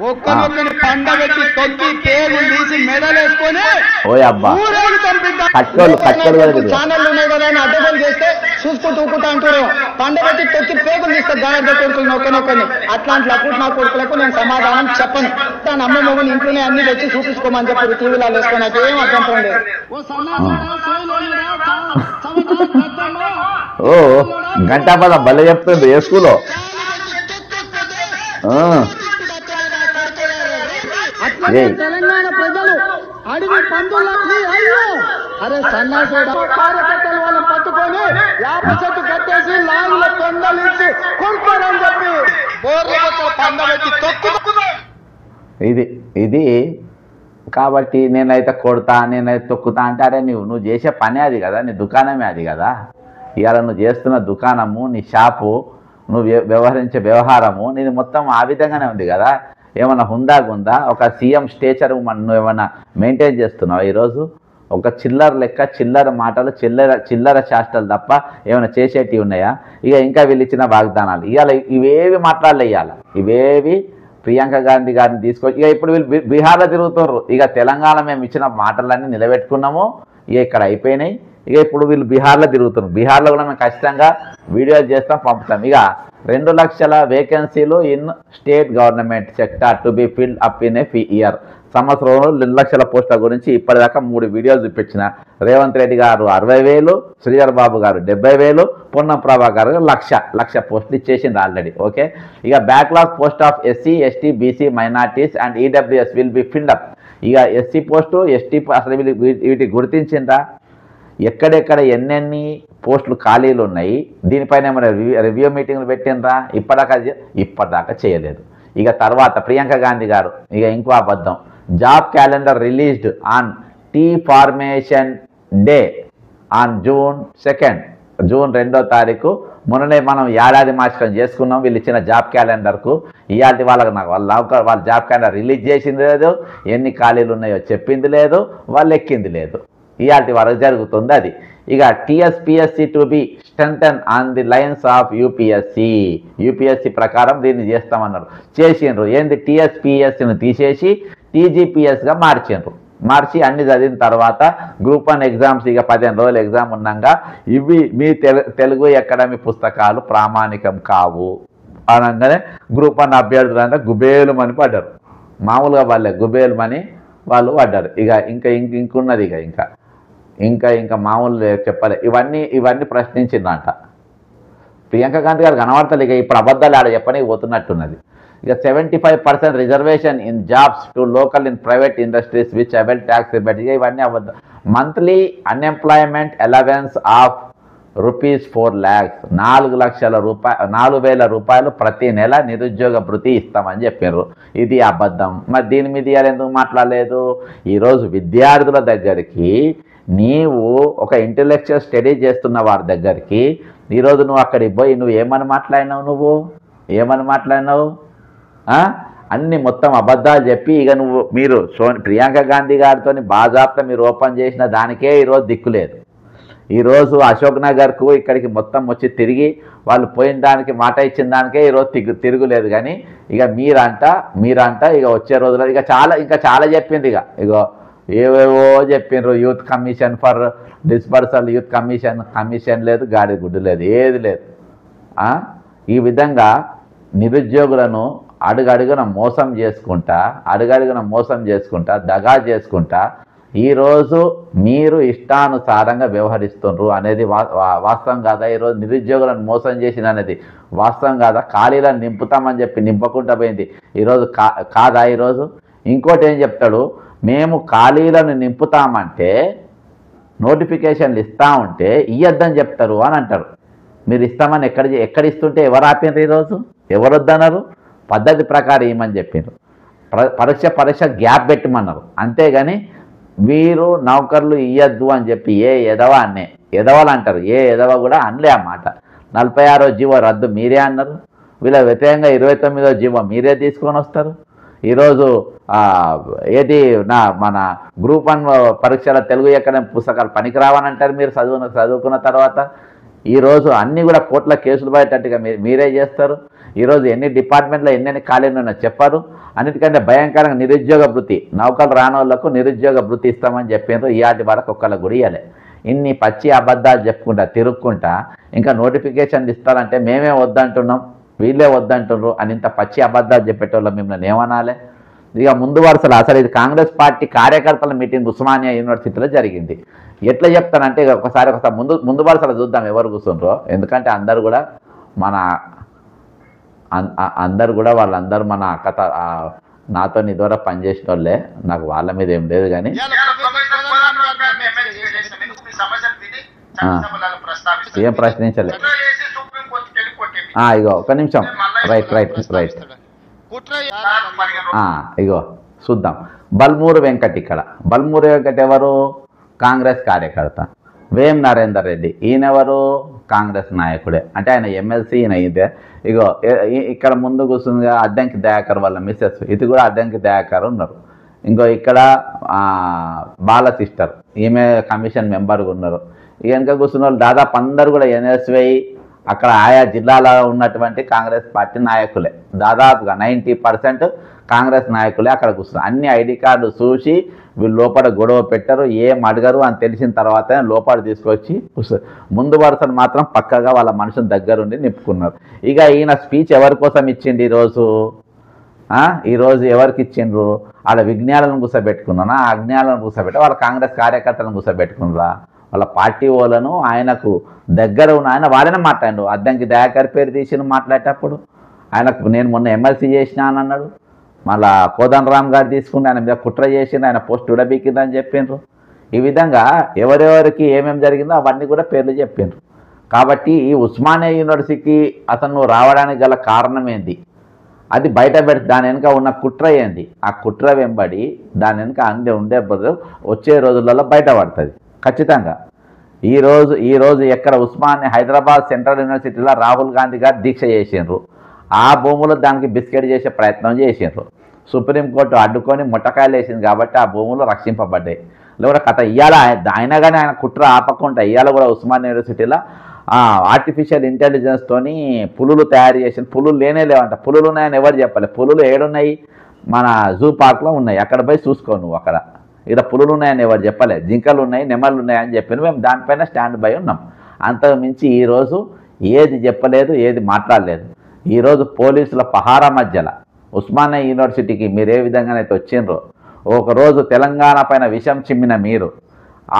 ఒక్కనొక్కని పండబెట్టి తొక్కి పేర్లు తీసి మెడలేసుకొని ఊరేగుతాం బిడ్డ. ఛానల్ ఉన్నాయి కదా అని అడ్డగోలు చేస్తే చూసుకుంటూ ఊకుంటా అంటారు. పండబెట్టి తొక్కి పేగులు తీస్తారు దాని కొడుకులు ఒక్కనొక్కని. అట్లాంటి లప్పుడు నా కొడుకులకు నేను సమాధానం చెప్పను. దాని అమ్మ మొగుని ఇంట్లోనే అన్ని తెచ్చి చూపించుకోమని చెప్పారు టీవీలో వేసుకొని. నాకు ఏం అభ్యంతరం లేదు. ఓ గంటాపద భలే చెప్తుంది ఏ స్కూల్లో. తెలంగాణ ప్రజలు అడిగి పందులకి అయ్యో అరే సన్నాసుడు కార్యకర్తలు వాళ్ళని పట్టుకొని యాప చెట్టు కట్టేసి లాగుల కొండలించి కొడుతారని చెప్పి పండబెట్టి ఇది కాబట్టి నేనైతే కొడతా, నేనైతే తొక్కుతా అంటే, అరే నువ్వు చేసే పనే అది కదా, నీ దుకాణమే అది కదా. ఇవాళ నువ్వు చేస్తున్న దుకాణము, నీ షాపు, నువ్వు వ్యవహరించే వ్యవహారము నీది మొత్తం ఆ విధంగానే ఉంది కదా. ఏమన్నా హుందాగుందా? ఒక సీఎం స్టేచర్ నువ్వు ఏమన్నా మెయింటైన్ చేస్తున్నావు? ఈరోజు ఒక చిల్లర లెక్క, చిల్లర మాటలు, చిల్లర చేష్టలు తప్ప ఏమైనా చేసేటివి ఉన్నాయా? ఇంకా వీళ్ళు ఇచ్చిన వాగ్దానాలు ఇవాళ ఇవేవి మాట్లాడలే. ఇవేవి ప్రియాంక గాంధీ గారిని తీసుకొచ్చి ఇప్పుడు వీళ్ళు బీహార్లో తిరుగుతున్నారు. తెలంగాణ మేము ఇచ్చిన మాటలన్నీ నిలబెట్టుకున్నాము, ఇక్కడ అయిపోయినాయి. ఇప్పుడు వీళ్ళు బీహార్లో తిరుగుతున్నారు. బీహార్లో కూడా మేము ఖచ్చితంగా వీడియోలు చేస్తాం, పంపుతాం. 2 లక్షల వేకెన్సీలు in state government sector to be filled up in a year. సంవత్సరంలో 2 లక్షల పోస్టుల గురించి ఇప్పటిదాకా 3 వీడియోలు చూపించిన. రేవంత్ రెడ్డి గారు 60,000, శ్రీధర్ బాబు గారు 70,000, పొన్నం ప్రభా గారు లక్ష పోస్టులు ఇచ్చేసింది already. Okay, backlog post of SC, ST, BC, minorities and EWS will be filled up. SC post, ST అసలు వీటికి గుర్తించిందా? ఎక్కడెక్కడ ఎన్నెన్ని పోస్టులు ఖాళీలు ఉన్నాయి, దీనిపైన ఏమైనా రివ్యూ మీటింగ్లు పెట్టినరా? ఇప్పటిదాకా చేయలేదు. తర్వాత ప్రియాంక గాంధీ గారు ఇంకో అబద్ధం. Job calendar released on T formation day on June 2nd, June 2వ తారీఖు. మొన్ననే మనం ఏడాది మార్చడం చేసుకున్నాం వీళ్ళు ఇచ్చిన జాబ్ క్యాలెండర్కు. ఇవాళ వాళ్ళ జాబ్ క్యాలెండర్ రిలీజ్ చేసింది లేదు, ఎన్ని ఖాళీలు ఉన్నాయో చెప్పింది లేదు, వాళ్ళు ఎక్కింది లేదు. ఇవాళ వరకు జరుగుతుంది అది. TSPSC to be strengthen on the lines of UPSC ప్రకారం దీన్ని చేస్తామన్నారు. చేసిండ్రు. ఏంది? టీఎస్పీఎస్సీని తీసేసి టీజీపీఎస్గా మార్చి అన్ని చదివిన తర్వాత గ్రూప్ 1 ఎగ్జామ్స్ 15 రోజులు ఎగ్జామ్ ఉన్నాగా ఇవి మీ తెలుగు అకాడమీ పుస్తకాలు ప్రామాణికం కావు అనగానే గ్రూప్ 1 అభ్యర్థులంతా గుబేలుమని పడ్డారు. మామూలుగా వాళ్ళే గుబేలుమని వాళ్ళు పడ్డారు. ఇంకున్నది ఇంకా మామూలు చెప్పలే. ఇవన్నీ ప్రశ్నించిందంట ప్రియాంక గాంధీ గారు. కనబడతలే ఇప్పుడు అబద్ధాలు ఆడ చెప్పని పోతున్నట్టున్నది. 75% reservation in jobs to local in private industries which avail tax rebate. ఇవన్నీ అబద్ధం. Monthly unemployment allowance of ₹4 lakhs, 4,00,000 రూపాయలు ప్రతి నెల నిరుద్యోగ భృతి ఇస్తామని చెప్పారు. ఇది అబద్ధం. మరి దీని మీద ఎందుకు మాట్లాడలేదు? ఈరోజు విద్యార్థుల దగ్గరికి, నీవు ఒక ఇంటెలెక్చువల్ స్టడీ చేస్తున్న వారి దగ్గరికి ఈరోజు నువ్వు అక్కడికి పోయి నువ్వు ఏమని మాట్లాడినావు? అన్ని మొత్తం అబద్ధాలు చెప్పి మీరు ప్రియాంక గాంధీ గారితో బాజాప్తా మీరు ఓపెన్ చేసిన దానికే ఈరోజు దిక్కులేదు. ఈరోజు అశోక్ నగర్కు ఇక్కడికి మొత్తం వచ్చి తిరిగి వాళ్ళు పోయిన దానికి మాట ఇచ్చిన దానికే ఈరోజు తిరుగులేదు. కానీ మీరంట వచ్చే రోజుల్లో ఇంకా చాలా చెప్పింది. ఏవేవో చెప్పిండ్రు, youth commission for dispersal, youth commission లేదు, గాడి గుడ్డు లేదు, ఏది లేదు. ఈ విధంగా నిరుద్యోగులను అడుగడుగున మోసం చేసుకుంటా దగా చేసుకుంటా ఈరోజు మీరు ఇష్టానుసారంగా వ్యవహరిస్తున్నారు అనేది వాస్తవం కాదా? ఈరోజు నిరుద్యోగులను మోసం చేసిన అనేది వాస్తవం కాదా? ఖాళీలను నింపుతామని చెప్పి నింపకుండా పోయింది ఈరోజు కాదా? ఈరోజు ఇంకోటి ఏం చెప్తాడు, మేము ఖాళీలను నింపుతామంటే నోటిఫికేషన్లు ఇస్తా ఉంటే ఇయ్యొద్దని చెప్తారు అని అంటారు. మీరు ఇస్తామని ఎక్కడ ఇస్తుంటే ఎవరు ఆపినారు? ఈరోజు ఎవరు వద్దన్నారు? పద్ధతి ప్రకారం ఇవ్వమని చెప్పిండ్రు. పరీక్ష గ్యాప్ పెట్టమన్నారు. అంతేగాని వీరు నౌకర్లు ఇయ్యద్దు అని చెప్పి ఏ ఎదవ అన్నే ఎదవలు అంటారు. ఏ ఎదవ కూడా అనలే ఆ మాట. 46వ జీవో రద్దు మీరే అన్నారు. వీళ్ళ వ్యతిరేకంగా 29వ జీవో మీరే తీసుకొని వస్తారు. ఈరోజు ఏది మన గ్రూప్ 1 పరీక్షల తెలుగు ఎక్కడ పుస్తకాలు పనికిరావని అంటారు మీరు చదువుకున్న తర్వాత. ఈరోజు అన్నీ కూడా కోర్టుల కేసులు పడేటట్టుగా మీరే చేస్తారు. ఈరోజు ఎన్ని డిపార్ట్మెంట్లో ఎన్నెన్ని ఖాళీలు ఉన్నాయో చెప్పారు. అన్నిటికంటే భయంకరంగా నిరుద్యోగ భృతి, నౌకలు రానోళ్లకు నిరుద్యోగ భృతి ఇస్తామని చెప్పిండ్రు. ఈయాటి వరకు ఒక్కళ్ళకు కూడా ఇవ్వలే. ఇన్ని పచ్చి అబద్ధాలు చెప్పుకుంటా తిరుక్కుంటా ఇంకా నోటిఫికేషన్లు ఇస్తారంటే మేమే వద్దంటున్నాం, వీళ్ళే వద్దంటున్నారు అని ఇంత పచ్చి అబద్ధాలు చెప్పేటోళ్ళు మిమ్మల్ని ఏమనాలి? ఇక ముందు వరుసలు అసలు ఇది కాంగ్రెస్ పార్టీ కార్యకర్తల మీటింగ్ ఉస్మానియా యూనివర్సిటీలో జరిగింది. ఎట్లా చెప్తానంటే ఒకసారి ముందు వరుసలు చూద్దాం ఎవరు కూర్చుండ్రో. ఎందుకంటే అందరు కూడా వాళ్ళందరూ మన నాతో నిద్ర పనిచేసిన వాళ్ళే, నాకు వాళ్ళ మీద ఏం లేదు. కానీ ఏం ప్రశ్నించలే. ఇగో ఒక నిమిషం, రైట్. ఇగో చూద్దాం. బల్మూరు వెంకట్. ఇక్కడ బల్మూరు వెంకట్ ఎవరు? కాంగ్రెస్ కార్యకర్త. వేం నరేందర్ రెడ్డి ఈయనెవరు? కాంగ్రెస్ నాయకుడే. అంటే ఆయన ఎమ్మెల్సీ, ఈయన ఇదే. ఇగో ఇక్కడ ముందు కూర్చుందిగా అద్దంకి దయాకర్ వాళ్ళ మిస్సెస్, ఇది కూడా అద్దంకి దయాకర్ ఉన్నారు. ఇంకో ఇక్కడ బాల సిస్టర్, ఈమె కమిషన్ మెంబర్గా ఉన్నారు. వెనక కూర్చున్న వాళ్ళు దాదాపు అందరూ కూడా ఎన్ఎస్వై అక్కడ ఆయా జిల్లాలో ఉన్నటువంటి కాంగ్రెస్ పార్టీ నాయకులే. దాదాపుగా 90% కాంగ్రెస్ నాయకులే అక్కడ కూర్చున్నారు. అన్ని ఐడి కార్డు చూసి వీళ్ళు లోపల గొడవ పెట్టరు, ఏం అడగరు అని తెలిసిన తర్వాత లోపల తీసుకొచ్చి ముందు వరుసను మాత్రం పక్కగా వాళ్ళ మనుషుల దగ్గరుండి నింపుకున్నారు. ఇక ఈయన స్పీచ్ ఎవరి కోసం ఇచ్చిండు ఈరోజు ఎవరికి ఇచ్చిండ్రు? వాళ్ళ విజ్ఞానాలను కూర్చోబెట్టుకున్నానా, అజ్ఞానాలను కూర్చోబెట్టి వాళ్ళ కాంగ్రెస్ కార్యకర్తలను కూర్చోబెట్టుకున్నారా? వాళ్ళ పార్టీ వాళ్ళను ఆయనకు దగ్గర ఉన్న ఆయన వాళ్ళనే మాట్లాడు. అద్దంకి దయాకర్ పేరు తీసి మాట్లాడేటప్పుడు ఆయనకు నేను మొన్న ఎమ్మెల్సీ చేసినా అని అన్నాడు. మళ్ళా కోదండరామ్ గారు తీసుకుని ఆయన మీద కుట్ర చేసిండు, ఆయన పోస్ట్ ఉడబీకిందని చెప్పిండ్రు. ఈ విధంగా ఎవరెవరికి ఏమేమి జరిగిందో అవన్నీ కూడా పేర్లు చెప్పిండ్రు. కాబట్టి ఈ ఉస్మానియా యూనివర్సిటీకి అతను నువ్వు రావడానికి గల కారణం ఏంది, అది బయట పెట్టి దాని వెనుక ఉన్న కుట్ర ఏంది, ఆ కుట్ర వెంబడి దాని వెనుక అందే ఉండే బదులు వచ్చే రోజులలో బయటపడుతుంది ఖచ్చితంగా. ఈరోజు ఎక్కడ ఉస్మానియా హైదరాబాద్ సెంట్రల్ యూనివర్సిటీలో రాహుల్ గాంధీ గారు దీక్ష చేసిండ్రు. ఆ భూములు దానికి బిస్కెట్ చేసే ప్రయత్నం చేసిండ్రు. సుప్రీంకోర్టు అడ్డుకొని ముట్టకాయలు వేసింది కాబట్టి ఆ భూములు రక్షింపబడ్డాయి. లేకపోతే కథ ఇవాళ అయినా కానీ ఆయన కుట్ర ఆపకుండా ఇవాళ కూడా ఉస్మానియా యూనివర్సిటీలో ఆర్టిఫిషియల్ ఇంటెలిజెన్స్తోని పులులు తయారు చేసిన, పులులు లేవంట. పులులు ఉన్నాయని ఎవరు చెప్పాలి? పులులు ఏడున్నాయి? మన జూ పార్క్లో ఉన్నాయి, అక్కడ పోయి చూసుకో నువ్వు. అక్కడ ఇక్కడ పులులు ఉన్నాయని ఎవరు చెప్పలే. జింకలు ఉన్నాయి, నెమళ్ళు ఉన్నాయని చెప్పిన మేము దానిపైన స్టాండ్ బై ఉన్నాం. అంతకు మించి ఈరోజు ఏది చెప్పలేదు, ఏది మాట్లాడలేదు. ఈరోజు పోలీసుల పహారా మధ్యలో ఉస్మానియా యూనివర్సిటీకి మీరు ఏ విధంగానైతే వచ్చిండ్రో, ఒకరోజు తెలంగాణ పైన విషం చిమ్మిన మీరు,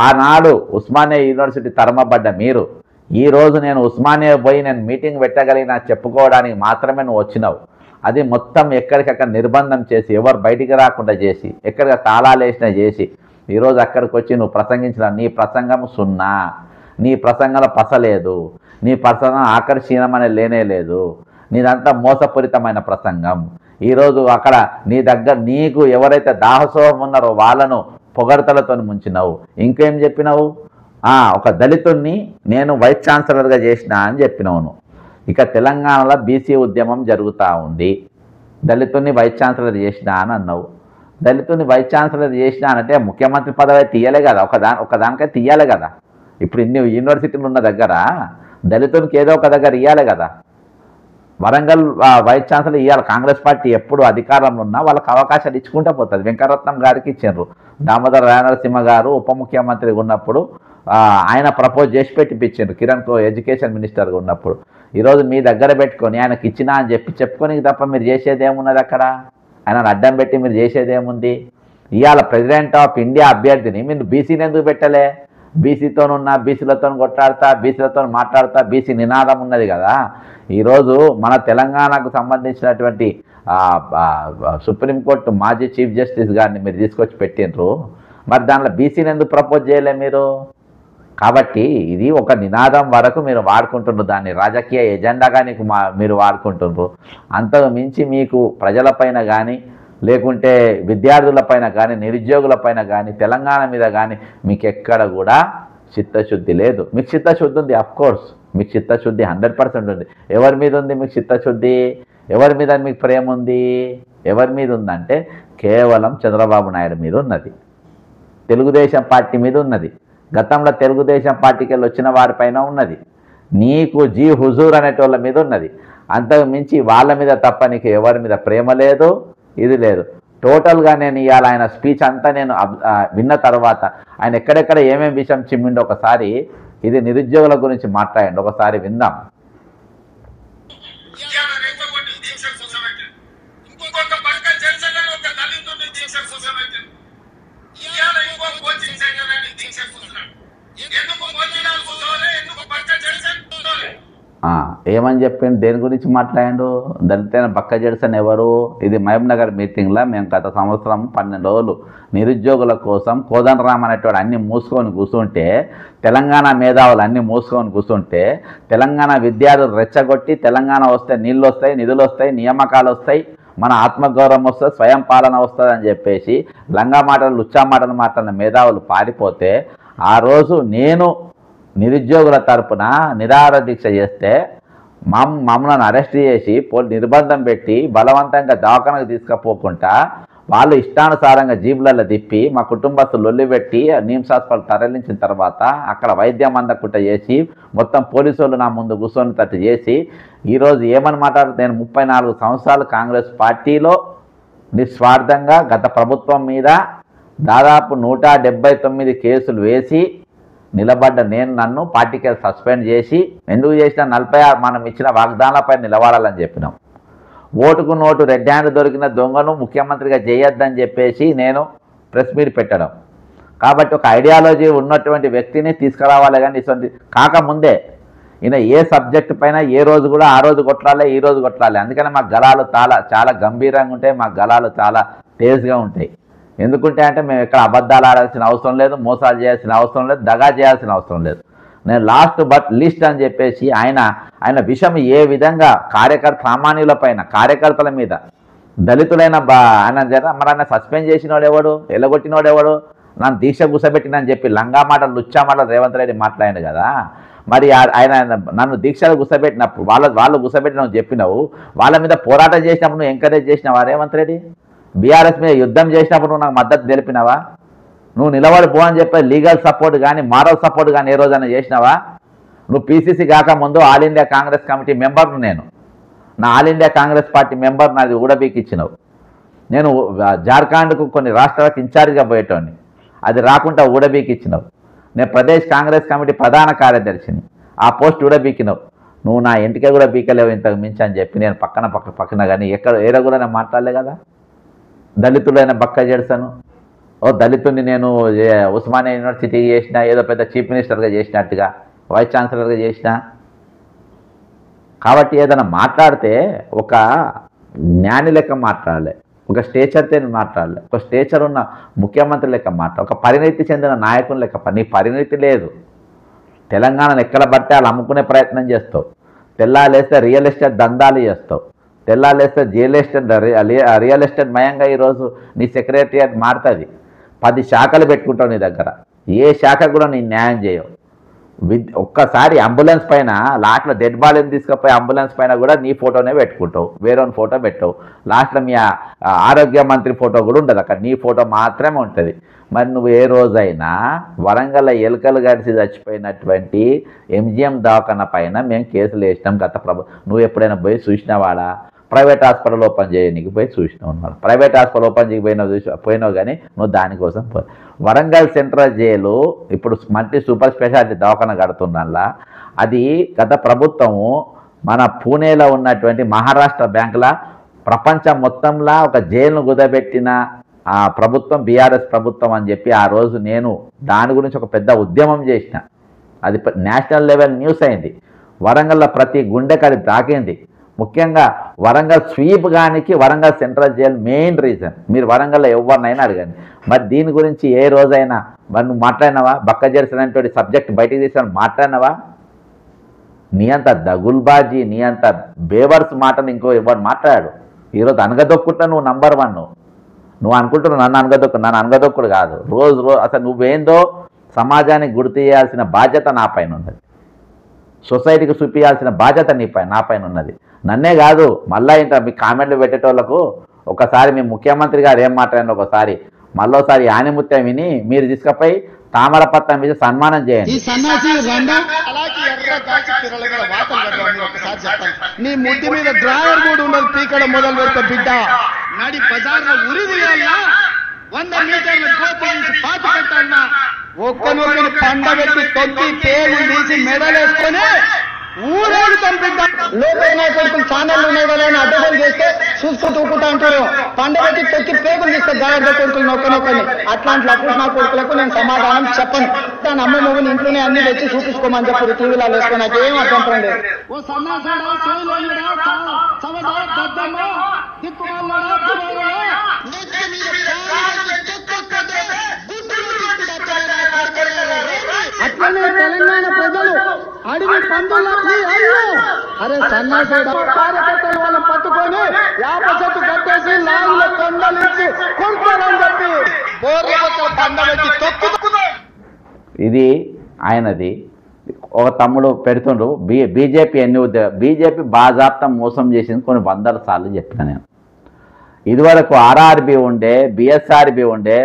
ఆనాడు ఉస్మానియా యూనివర్సిటీ తరమబడ్డ మీరు, ఈరోజు నేను ఉస్మానియా పోయి నేను మీటింగ్ పెట్టగలిగిన చెప్పుకోవడానికి మాత్రమే నువ్వు వచ్చినావు. అది మొత్తం ఎక్కడికక్కడ నిర్బంధం చేసి, ఎవరు బయటికి రాకుండా చేసి, ఎక్కడికి తాళాలు వేసినా చేసి, ఈరోజు అక్కడికి వచ్చి నువ్వు ప్రసంగించిన నీ ప్రసంగం సున్నా, నీ ప్రసంగంలో పసలేదు, నీ ప్రసంగం ఆకర్షణీయమనే లేనే లేదు, నీదంతా మోసపూరితమైన ప్రసంగం. ఈరోజు అక్కడ నీ దగ్గర నీకు ఎవరైతే దాహసోహం ఉన్నారో వాళ్ళను పొగడతలతో ముంచినావు. ఇంకేం చెప్పినావు? ఒక దళితుణ్ణి నేను వైస్ ఛాన్సలర్గా చేసిన అని చెప్పినావు నువ్వు. ఇక తెలంగాణలో బీసీ ఉద్యమం జరుగుతూ ఉంది, దళితుణ్ణి వైస్ ఛాన్సలర్ చేసిన అని అన్నావు. దళితుని వైస్ ఛాన్సలర్ చేసినానంటే ముఖ్యమంత్రి పదవి తీయలే కదా, ఒకదానికైతే తీయాలి కదా. ఇప్పుడు ఇన్ని యూనివర్సిటీలు ఉన్న దగ్గర దళితునికి ఏదో ఒక దగ్గర ఇవ్వాలి కదా. వరంగల్ వైస్ ఛాన్సలర్ ఇవ్వాలి. కాంగ్రెస్ పార్టీ ఎప్పుడు అధికారంలో ఉన్నా వాళ్ళకి అవకాశాలు ఇచ్చుకుంటూ పోతుంది. వెంకటరత్నం గారికి ఇచ్చిండ్రు, దామోదర రాయనరసింహ గారు ఉప ముఖ్యమంత్రిగా ఉన్నప్పుడు ఆయన ప్రపోజ్ చేసి పెట్టిపించారు కిరణ్ ఎడ్యుకేషన్ మినిస్టర్గా ఉన్నప్పుడు. ఈరోజు మీ దగ్గర పెట్టుకొని ఆయనకి ఇచ్చినా అని చెప్పుకొని తప్ప మీరు చేసేది ఏమున్నది అక్కడ? ఆయనను అడ్డం పెట్టి మీరు చేసేది ఏముంది? ఇవాళ ప్రెసిడెంట్ ఆఫ్ ఇండియా అభ్యర్థిని మీరు బీసీని ఎందుకు పెట్టలే? బీసీతోనున్నా, బీసీలతో కొట్లాడతా, బీసీలతో మాట్లాడతా, బీసీ నినాదం ఉన్నది కదా. ఈరోజు మన తెలంగాణకు సంబంధించినటువంటి సుప్రీంకోర్టు మాజీ చీఫ్ జస్టిస్ గారిని మీరు తీసుకొచ్చి పెట్టినరు. మరి దాంట్లో బీసీని ఎందుకు ప్రపోజ్ చేయలే మీరు? కాబట్టి ఇది ఒక నినాదం వరకు మీరు వాడుకుంటున్నారు, దాన్ని రాజకీయ ఎజెండాగా మీరు వాడుకుంటున్నారు. అంతకు మించి మీకు ప్రజలపైన కానీ, లేకుంటే విద్యార్థులపైన కానీ, నిరుద్యోగులపైన కానీ, తెలంగాణ మీద కానీ మీకు ఎక్కడ కూడా చిత్తశుద్ధి లేదు. మీకు చిత్తశుద్ధి ఉంది, అఫ్కోర్స్ మీకు చిత్తశుద్ధి 100% ఉంది. ఎవరి మీద ఉంది మీకు చిత్తశుద్ధి? ఎవరి మీద మీకు ప్రేమ ఉంది? ఎవరి మీద ఉందంటే కేవలం చంద్రబాబు నాయుడు మీద ఉన్నది, తెలుగుదేశం పార్టీ మీద ఉన్నది, గతంలో తెలుగుదేశం పార్టీకి వెళ్ళి వచ్చిన వారిపైన ఉన్నది, నీకు జీ హుజూర్ అనేటోళ్ళ మీద ఉన్నది. అంతకు మించి వాళ్ళ మీద తప్ప నీకు ఎవరి మీద ప్రేమ లేదు, ఇది లేదు. టోటల్గా నేను ఇవాళ ఆయన స్పీచ్ అంతా నేను విన్న తర్వాత ఆయన ఎక్కడెక్కడ ఏమేమి విషయం చిమ్మిండో ఒకసారి, ఇది నిరుద్యోగుల గురించి మాట్లాడండి, ఒకసారి విందాం. ఏమని చెప్పిండు, దేని గురించి మాట్లాడాడు? దళితైన బక్క జడ్సన్ ఎవరు? ఇది మహబూబ్ నగర్ మీటింగ్లో మేము గత సంవత్సరం 12 రోజులు నిరుద్యోగుల కోసం కోదండరామ్ అనేటోడు అన్నీ మూసుకొని కూర్చుంటే, తెలంగాణ మేధావులు అన్నీ మూసుకొని కూర్చుంటే, తెలంగాణ విద్యార్థులు రెచ్చగొట్టి తెలంగాణ వస్తే నీళ్ళు వస్తాయి, నిధులు వస్తాయి, నియామకాలు వస్తాయి, మన ఆత్మగౌరవం వస్తుంది, స్వయం పాలన వస్తుంది అని చెప్పేసి లంగా మాటలు లుచ్చా మాటలు మాట్లాడిన మేధావులు పారిపోతే, ఆ రోజు నేను నిరుద్యోగుల తరపున నిరాహార దీక్ష చేస్తే మమ్మల్ని అరెస్ట్ చేసి నిర్బంధం పెట్టి బలవంతంగా దవాఖానకు తీసుకుపోకుండా వాళ్ళు ఇష్టానుసారంగా జీబులలో తిప్పి మా కుటుంబస్తులు లొల్లి పెట్టి నిమ్స్ హాస్పిటల్ తరలించిన తర్వాత అక్కడ వైద్యం అందకుండా చేసి మొత్తం పోలీసు వాళ్ళు నా ముందు కూర్చొని చేసి ఈరోజు ఏమని మాట్లాడుతూ, నేను 34 సంవత్సరాలు కాంగ్రెస్ పార్టీలో నిస్వార్థంగా గత ప్రభుత్వం మీద దాదాపు 179 కేసులు వేసి నిలబడ్డ నన్ను పార్టీకి సస్పెండ్ చేసి ఎందుకు చేసిన 46 మనం ఇచ్చిన వాగ్దానాలపై నిలబడాలని చెప్పినాం. ఓటుకు నోటు రెడ్ హ్యాండ్ దొరికిన దొంగను ముఖ్యమంత్రిగా చేయొద్దని చెప్పేసి నేను ప్రెస్ మీట్ పెట్టడం. కాబట్టి ఒక ఐడియాలజీ ఉన్నటువంటి వ్యక్తిని తీసుకురావాలి, కానీ ఇటువంటి కాకముందే ఈయన ఏ సబ్జెక్టు పైన ఏ రోజు కూడా ఆ రోజు కొట్లాలి, ఈ రోజు కొట్లాలి. అందుకని మా గలాలు చాలా గంభీరంగా ఉంటాయి, మా గలాలు చాలా తేజ్గా ఉంటాయి. ఎందుకుంటే అంటే మేము ఎక్కడ అబద్ధాలు ఆడాల్సిన అవసరం లేదు, మోసాలు చేయాల్సిన అవసరం లేదు, దగా చేయాల్సిన అవసరం లేదు. నేను లాస్ట్ బట్ లీస్ట్ అని చెప్పేసి ఆయన విషయం ఏ విధంగా సామాన్యుల పైన, కార్యకర్తల మీద, దళితులైన ఆయన సస్పెండ్ చేసినోడు ఎవడు, ఎల్లగొట్టినోడు ఎవడు, నన్ను దీక్ష గుసబెట్టినని చెప్పి లంగా మాటలు లుచ్చా మాటలు రేవంత్ రెడ్డి మాట్లాడాడు కదా. మరి ఆయన నన్ను దీక్షలు గుసబెట్టినప్పుడు వాళ్ళు గుసబెట్టిన చెప్పినావు, వాళ్ళ మీద పోరాటం చేసినప్పుడు నువ్వు ఎంకరేజ్ చేసినావా రేవంత్ రెడ్డి? బీఆర్ఎస్ మీద యుద్ధం చేసినప్పుడు నువ్వు నాకు మద్దతు తెలిపినావా? నువ్వు నిలబడిపో అని చెప్పి లీగల్ సపోర్ట్ కానీ మారల్ సపోర్ట్ కానీ ఏ రోజైనా చేసినావా? నువ్వు పీసీసీ కాకముందు ఆల్ ఇండియా కాంగ్రెస్ కమిటీ మెంబర్ను, నేను నా all India Congress party member నాది ఊడబీకి ఇచ్చినావు. నేను జార్ఖండ్కు కొన్ని రాష్ట్రాలకు ఇన్ఛార్జిగా పోయేటోని, అది రాకుండా ఊడబీకి ఇచ్చినావు. నేను ప్రదేశ్ కాంగ్రెస్ కమిటీ ప్రధాన కార్యదర్శిని, ఆ పోస్ట్ ఊడబీకినావు. నువ్వు నా ఇంటికి కూడా బీకలేవు ఇంతకు మించి అని చెప్పి నేను పక్కన కానీ ఏడ కూడా నేను మాట్లాడలే కదా. దళితులైన బక్క జడ్సను, దళితుడిని నేను ఉస్మానియా యూనివర్సిటీకి చేసిన, ఏదో పెద్ద చీఫ్ మినిస్టర్గా చేసినట్టుగా, వైస్ ఛాన్సలర్గా చేసిన. కాబట్టి ఏదైనా మాట్లాడితే ఒక జ్ఞాని లెక్క మాట్లాడాలి, ఒక స్టేచర్తో మాట్లాడాలి, ఒక స్టేచర్ ఉన్న ముఖ్యమంత్రి లెక్క మాట్లాడాలి, ఒక పరిణితి చెందిన నాయకుని లెక్క. నీ పరిణితి లేదు. తెలంగాణను ఎక్కడ పడితే వాళ్ళు అమ్ముకునే ప్రయత్నం చేస్తావు, తెల్లాలేస్తే రియల్ ఎస్టేట్ దందాలు చేస్తావు, తెల్లాలేస్తే రియల్ ఎస్టేట్ మయంగా ఈరోజు నీ సెక్రటరియట్ మారుతుంది. 10 శాఖలు పెట్టుకుంటావు నీ దగ్గర, ఏ శాఖ కూడా నీ న్యాయం చేయవు. ఒక్కసారి అంబులెన్స్ పైన లాస్ట్లో డెడ్ బాడీని తీసుకుపోయి అంబులెన్స్ పైన కూడా నీ ఫోటోనే పెట్టుకుంటావు, వేరే ఫోటో పెట్టవు. లాస్ట్లో మీ ఆరోగ్య మంత్రి ఫోటో కూడా ఉండదు అక్కడ, నీ ఫోటో మాత్రమే ఉంటుంది. మరి నువ్వు ఏ రోజైనా వరంగల్ ఎలుకలు గడిచి చచ్చిపోయినటువంటి ఎంజిఎం దవాఖాన పైన మేము కేసులు వేసినాం గత నువ్వు ఎప్పుడైనా పోయి చూసినవాడా? ప్రైవేట్ హాస్పిటల్ ఓపెన్ చేయడానికి పోయి చూసినావు అనమాట. ప్రైవేట్ హాస్పిటల్ ఓపెన్ పోయినావు కానీ నువ్వు దానికోసం వరంగల్ సెంట్రల్ జైలు ఇప్పుడు మల్టీ సూపర్ స్పెషాలిటీ దవాఖాన కడుతున్నలా అది గత ప్రభుత్వము మన పూణేలో ఉన్నటువంటి మహారాష్ట్ర బ్యాంకుల ప్రపంచం మొత్తంలో ఒక జైలును కుదబెట్టిన ఆ ప్రభుత్వం బీఆర్ఎస్ ప్రభుత్వం అని చెప్పి ఆ రోజు నేను దాని గురించి ఒక పెద్ద ఉద్యమం చేసిన. అది నేషనల్ లెవెల్ న్యూస్ అయింది. వరంగల్లో ప్రతి గుండెకడి తాకింది. ముఖ్యంగా వరంగల్ స్వీప్ గానికి Warangal central jail main reason. మీరు వరంగల్లో ఎవరినైనా అడగండి. మరి దీని గురించి ఏ రోజైనా మరి నువ్వు మాట్లాడినావా? బక్క చేసినటువంటి సబ్జెక్ట్ బయటికి తీసాను మాట్లాడినావా? నీ అంత దగుల్బాజీ నీ అంత బేవర్స్ మాటను ఇంకో ఎవరు మాట్లాడాడు. ఈరోజు అనగదొక్కుంటా నువ్వు నంబర్ 1. నువ్వు అనుకుంటున్నావు నన్ను అనగదొక్కుడు కాదు. రోజు అసలు నువ్వేందో సమాజానికి గుర్తు చేయాల్సిన బాధ్యత నా పైన ఉన్నది. సొసైటీకి చూపించాల్సిన బాధ్యత నా పైన ఉన్నది. నన్నే కాదు మళ్ళా ఇంత మీ కామెంట్లు పెట్టేటోళ్లకు ఒకసారి మీ ముఖ్యమంత్రి గారు ఏం మాట్లాడిన ఒకసారి మళ్ళోసారి ఆనిముత్యం విని మీరు తీసుకుపోయి తామరపత్రం మీద సన్మానం చేయండి. నీ ముద్దు మీద డ్రాయర్ కూడా ఉండదు పీకడం మొదలు పెడతా బిడ్డ. నడి బజార్లో ఉరి తీయాలన్నా 100 మీటర్ల కోత నుంచి పాతి పెట్టాలన్నా ఒక్కనొక్కని పండబెట్టి తొక్కి పేరు తీసి మెడలేసుకొని ఊరేడు చంపిద్దాం. లోపల కొడుకులు ఛానళ్ళు ఉన్నాయి కదా అని అడ్డగోలు చేస్తే చూసుకుంటూ ఊకుంటా అంటారు. పండబెట్టి తొక్కి పేగులు తీస్తే గాయర్ద కొడుకులు నొక్కనొక్కని అట్లాంటి లక్ష్మణ నా కొడుకులకు నేను సమాధానం చెప్పను. దాని అమ్మ మొగుని ఇంట్లోనే అన్ని తెచ్చి చూపించుకోమని చెప్పారు. టీవీలో వేసుకొని నాకు ఏం అభ్యంతరం లేదు. అట్లనే తెలంగాణ ప్రజలు అడవి పందులకి అరే సన్నాసుడు కార్యకర్తలు వాళ్ళని పట్టుకొని యాప చెట్టు కట్టేసి నాగుల కొండలించి కొడతారని చెప్పి ఇది ఆయనది ఒక తమ్ముడు పెడుతుండ్రు. బీజేపీ బీజేపీ బాజాప్తం మోసం చేసింది కొన్ని 100 సార్లు చెప్పిన నేను. ఇదివరకు ఆర్ఆర్బి ఉండే, బిఎస్ఆర్బి ఉండే,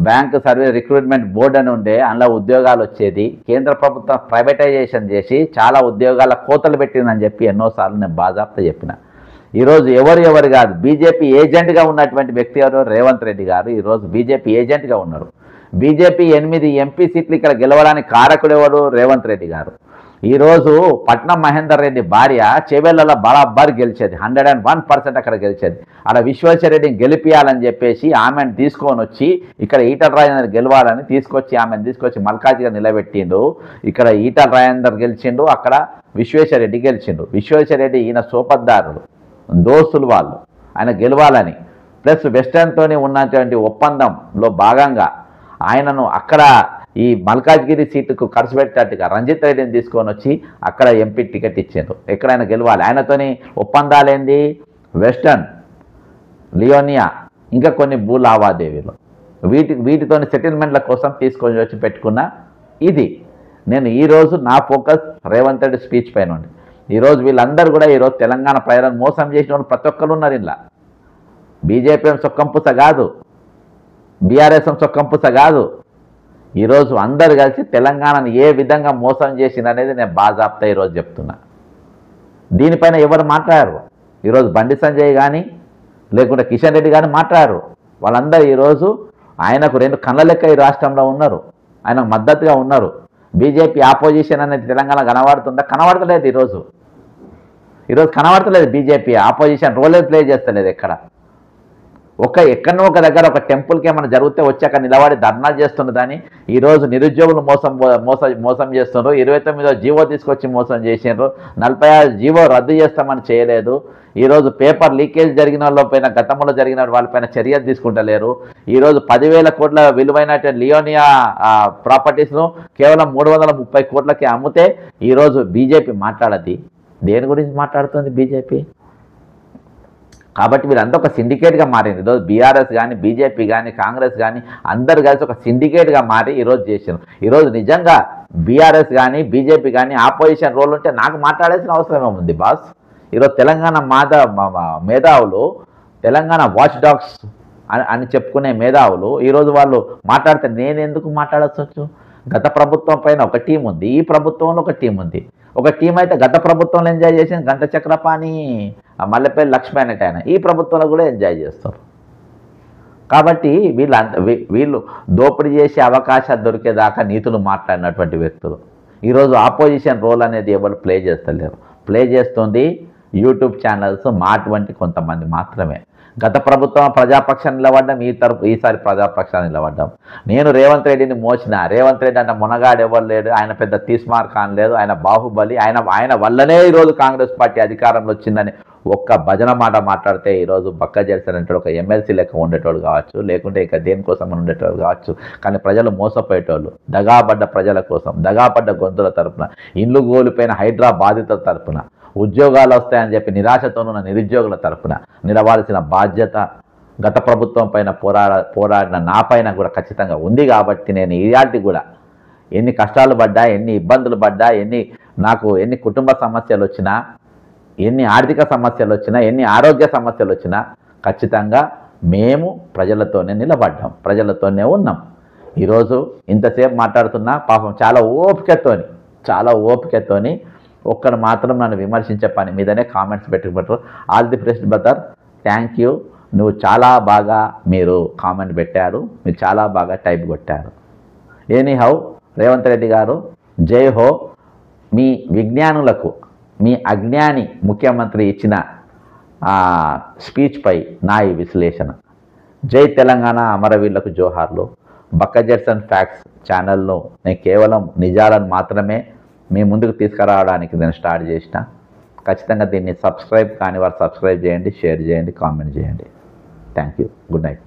బ్యాంక్ సర్వీస్ రిక్రూట్మెంట్ బోర్డు అని ఉండే. అందులో ఉద్యోగాలు వచ్చేది. కేంద్ర ప్రభుత్వం ప్రైవేటైజేషన్ చేసి చాలా ఉద్యోగాల కోతలు పెట్టిందని చెప్పి ఎన్నోసార్లు నేను బాజాప్తా చెప్పిన. ఈరోజు ఎవరు కాదు బీజేపీ ఏజెంట్గా ఉన్నటువంటి వ్యక్తి ఎవరు? రేవంత్ రెడ్డి గారు ఈరోజు బీజేపీ ఏజెంట్గా ఉన్నారు. బీజేపీ 8 ఎంపీ సీట్లు ఇక్కడ గెలవడానికి కారకుడు ఎవరు? రేవంత్ రెడ్డి గారు. ఈరోజు పట్నం మహేందర్ రెడ్డి భార్య చేవెళ్లలో బరాబర్ గెలిచేది. 101% అక్కడ గెలిచేది. అక్కడ విశ్వేశ్వరరెడ్డిని గెలిపియాలని చెప్పేసి ఆమెను తీసుకొని వచ్చి ఇక్కడ ఈటల రాజేందర్ గెలవాలని ఆమెను తీసుకొచ్చి మల్కాజ్గా నిలబెట్టిండు. ఇక్కడ ఈటల రాజేందర్ గెలిచిండు, అక్కడ విశ్వేశ్వరరెడ్డి గెలిచిండు. విశ్వేశ్వరరెడ్డి ఈయన సోపద్దారులు దోస్తులు వాళ్ళు ఆయన గెలవాలని ప్లస్ వెస్టర్న్తో ఉన్నటువంటి ఒప్పందంలో భాగంగా ఆయనను అక్కడ ఈ మల్కాజ్గిరి సీటుకు ఖర్చు పెట్టేట్టుగా రంజిత్ రెడ్డిని తీసుకొని వచ్చి అక్కడ ఎంపీ టికెట్ ఇచ్చారు. ఎక్కడైనా గెలవాలి. ఆయనతోని ఒప్పందాలేంది? వెస్టర్న్, లియోనియా, ఇంకా కొన్ని భూ లావాదేవీలు వీటితోని సెటిల్మెంట్ల కోసం తీసుకొని వచ్చి పెట్టుకున్న ఇది. నేను ఈరోజు నా ఫోకస్ రేవంత్ రెడ్డి స్పీచ్ పైన ఉంది. ఈరోజు వీళ్ళందరూ కూడా ఈరోజు తెలంగాణ ప్రజలను మోసం చేసిన వాళ్ళు ప్రతి ఒక్కరు ఉన్నారు. ఇలా బీజేపీ సొక్కంపుస కాదు, బీఆర్ఎస్ సొక్కంపుస కాదు. ఈరోజు అందరు కలిసి తెలంగాణను ఏ విధంగా మోసం చేసిందనేది నేను బాజాప్తా ఈరోజు చెప్తున్నా. దీనిపైన ఎవరు మాట్లాడారు? ఈరోజు బండి సంజయ్ కానీ లేకుంటే కిషన్ రెడ్డి కానీ మాట్లాడారు. వాళ్ళందరూ ఈరోజు ఆయనకు 2 కళ్ళ లెక్క ఈ రాష్ట్రంలో ఉన్నారు, ఆయనకు మద్దతుగా ఉన్నారు. బీజేపీ ఆపోజిషన్ అనేది తెలంగాణ కనబడుతుందా? కనబడతలేదు. ఈరోజు కనబడతలేదు. బీజేపీ ఆపోజిషన్ రోలే ప్లే చేస్తలేదు. ఎక్కడో ఒక దగ్గర ఒక టెంపుల్కి ఏమైనా జరిగితే వచ్చి అక్కడ నిలబడి ధర్నాలు చేస్తున్నదని ఈరోజు నిరుద్యోగులు మోసం చేస్తున్నారు. 29వ జీవో తీసుకొచ్చి మోసం చేసినారు. 46 జీవో రద్దు చేస్తామని చేయలేదు. ఈరోజు పేపర్ లీకేజ్ జరిగిన వాళ్ళపైన గతంలో జరిగిన వాళ్ళపైన చర్యలు తీసుకుంటలేరు. ఈరోజు 10,000 కోట్ల విలువైనటువంటి లియోనియా ప్రాపర్టీస్ను కేవలం 330 కోట్లకి అమ్మితే ఈరోజు బీజేపీ మాట్లాడద్ది. దేని గురించి మాట్లాడుతుంది బీజేపీ? కాబట్టి వీళ్ళంతా ఒక సిండికేట్గా మారింది. ఈరోజు బీఆర్ఎస్ కానీ బీజేపీ కానీ కాంగ్రెస్ కానీ అందరు కలిసి ఒక సిండికేట్గా మారి ఈరోజు చేశారు. ఈరోజు నిజంగా బీఆర్ఎస్ కానీ బీజేపీ కానీ ఆపోజిషన్ రోల్ ఉంటే నాకు మాట్లాడాల్సిన అవసరం ఏముంది బాస్? ఈరోజు తెలంగాణ మేధావులు, తెలంగాణ వాచ్ డాగ్స్ అని చెప్పుకునే మేధావులు ఈరోజు వాళ్ళు మాట్లాడితే నేను ఎందుకు మాట్లాడచ్చు? గత ప్రభుత్వం పైన ఒక టీం ఉంది, ఈ ప్రభుత్వంలో ఒక టీం ఉంది. ఒక టీం అయితే గత ప్రభుత్వంలో ఎంజాయ్ చేసింది గంట చక్రపాణి మల్లెపల్లి లక్ష్మి అనేట ఆయన ఈ ప్రభుత్వంలో కూడా ఎంజాయ్ చేస్తారు. కాబట్టి వీళ్ళు దోపిడీ చేసే అవకాశాలు దొరికేదాకా నీతులు మాట్లాడినటువంటి వ్యక్తులు ఈరోజు ఆపోజిషన్ రోల్ అనేది ఎవరు ప్లే చేస్తలేరు. ప్లే చేస్తుంది యూట్యూబ్ ఛానల్స్ మాటువంటి కొంతమంది మాత్రమే. గత ప్రభుత్వం ప్రజాపక్షాన్ని నిలబడ్డాం, ఈసారి ప్రజాపక్షాన్ని నిలబడ్డాం. నేను రేవంత్ రెడ్డిని మోసిన, రేవంత్ రెడ్డి అంటే మునగాడు ఎవరు లేడు, ఆయన పెద్ద తీస్మార్ ఖాన్ లేదు, ఆయన బాహుబలి, ఆయన వల్లనే ఈరోజు కాంగ్రెస్ పార్టీ అధికారంలో వచ్చిందని ఒక్క భజన మాట మాట్లాడితే ఈరోజు బక్క జెర్సన్ అంటే ఒక ఎమ్మెల్సీ లెక్క ఉండేటోడు కావచ్చు, లేకుంటే ఇక దేనికోసం ఉండేటోడు కావచ్చు. కానీ ప్రజలు మోసపోయేటోళ్ళు, దగాబడ్డ ప్రజల కోసం, దగాబడ్డ గొంతుల తరపున, ఇండ్లు కోల్పోయిన హైడ్రా బాధితుల తరపున, ఉద్యోగాలు వస్తాయని చెప్పి నిరాశతోనున్న నిరుద్యోగుల తరపున నిలవాల్సిన బాధ్యత గత ప్రభుత్వం పైన పోరాడిన నా పైన కూడా ఖచ్చితంగా ఉంది. కాబట్టి నేను ఇయాల్టి కూడా ఎన్ని కష్టాలు పడ్డా, ఎన్ని ఇబ్బందులు పడ్డా, ఎన్ని కుటుంబ సమస్యలు వచ్చినా, ఎన్ని ఆర్థిక సమస్యలు వచ్చినా, ఎన్ని ఆరోగ్య సమస్యలు వచ్చినా ఖచ్చితంగా మేము ప్రజలతోనే నిలబడ్డాం, ప్రజలతోనే ఉన్నాం. ఈరోజు ఇంతసేపు మాట్లాడుతున్నా పాపం చాలా ఓపికతోని ఒక్కరు మాత్రం నన్ను విమర్శించే పని మీదనే కామెంట్స్ పెట్టుకుంటారు. All the best brother, thank you. నువ్వు చాలా బాగా మీరు కామెంట్ పెట్టారు, మీరు చాలా బాగా టైప్ కొట్టారు. ఎనీహౌ రేవంత్ రెడ్డి గారు జై హో. మీ విజ్ఞానులకు మీ అజ్ఞాని ముఖ్యమంత్రి ఇచ్చిన స్పీచ్పై నా ఈ విశ్లేషణ. జై తెలంగాణ, అమరవీరులకు జోహార్లు. బక్క జెర్సన్ ఫ్యాక్ట్స్ ఛానల్ను నేను కేవలం నిజాలను మాత్రమే మీ ముందుకు తీసుకురావడానికి నేను స్టార్ట్ చేసిన. ఖచ్చితంగా దీన్ని సబ్స్క్రైబ్ కాని వారు సబ్స్క్రైబ్ చేయండి, షేర్ చేయండి, కామెంట్ చేయండి. Thank you. Good night.